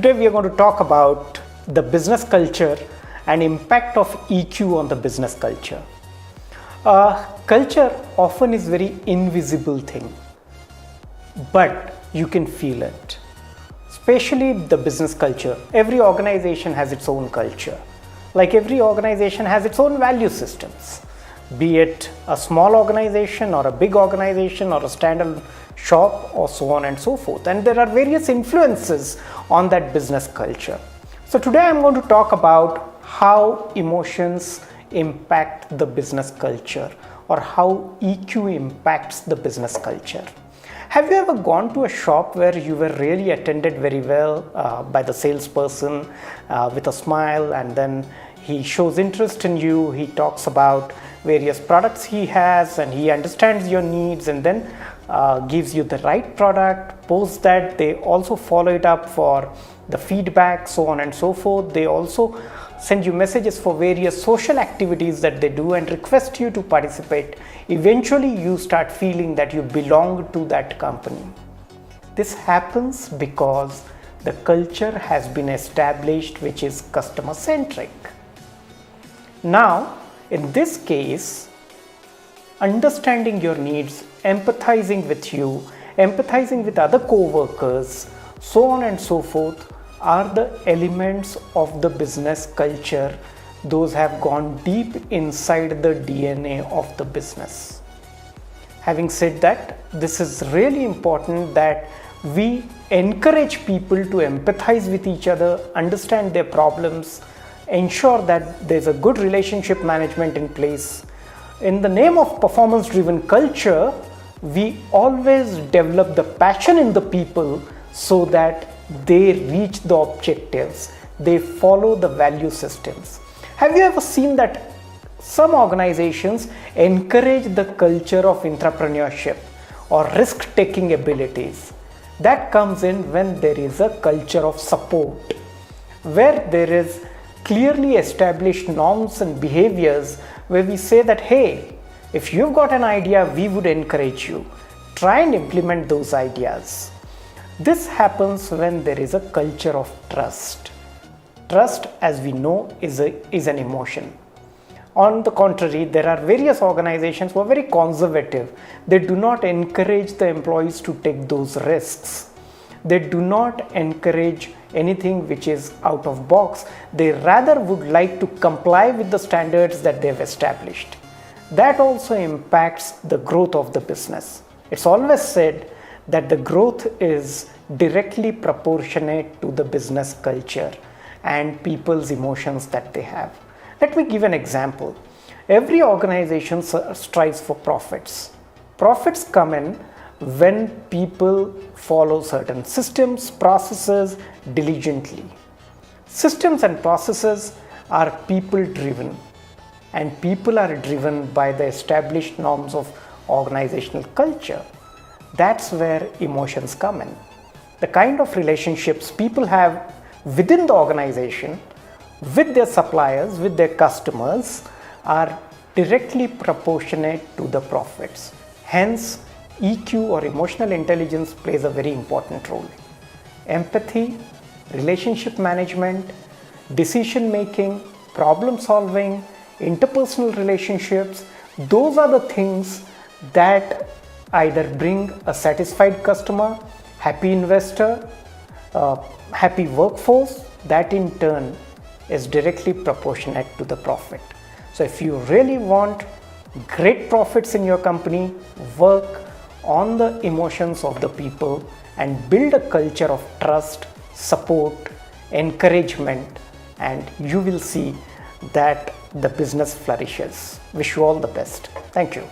Today we are going to talk about the business culture and impact of EQ on the business culture. Culture often is very invisible thing, but you can feel it. Especially the business culture. Every organization has its own culture. Like every organization has its own value systems. Be it a small organization or a big organization or a standalone shop or so on and so forth. And there are various influences on that business culture. So today I'm going to talk about how emotions impact the business culture or how EQ impacts the business culture. Have you ever gone to a shop where you were really attended very well by the salesperson with a smile, and then he shows interest in you, he talks about various products he has and he understands your needs and then gives you the right product. Post that, they also follow it up for the feedback, so on and so forth. They also send you messages for various social activities that they do and request you to participate. Eventually you start feeling that you belong to that company. This happens because the culture has been established, which is customer centric. Now in this case, understanding your needs, empathizing with you, empathizing with other co-workers, so on and so forth, are the elements of the business culture. Those have gone deep inside the DNA of the business. Having said that, this is really important that we encourage people to empathize with each other, understand their problems, ensure that there's a good relationship management in place. In the name of performance-driven culture, we always develop the passion in the people so that they reach the objectives, they follow the value systems. Have you ever seen that some organizations encourage the culture of entrepreneurship or risk-taking abilities? That comes in when there is a culture of support, where there is clearly established norms and behaviors where we say that, hey, if you've got an idea, we would encourage you. Try and implement those ideas. This happens when there is a culture of trust. Trust, as we know, is an emotion. On the contrary, there are various organizations who are very conservative. They do not encourage the employees to take those risks. They do not encourage anything which is out of box. They rather would like to comply with the standards that they've established. That also impacts the growth of the business. It's always said that the growth is directly proportionate to the business culture and people's emotions that they have. Let me give an example. Every organization strives for profits. Profits come in when people follow certain systems, processes diligently. Systems and processes are people driven, and people are driven by the established norms of organizational culture. That's where emotions come in. The kind of relationships people have within the organization, with their suppliers, with their customers, are directly proportionate to the profits. Hence, EQ or emotional intelligence plays a very important role. Empathy, relationship management, decision making, problem solving, interpersonal relationships, those are the things that either bring a satisfied customer, happy investor, happy workforce, that in turn is directly proportionate to the profit. So if you really want great profits in your company, work on the emotions of the people and build a culture of trust, support, encouragement, and you will see that the business flourishes. Wish you all the best. Thank you.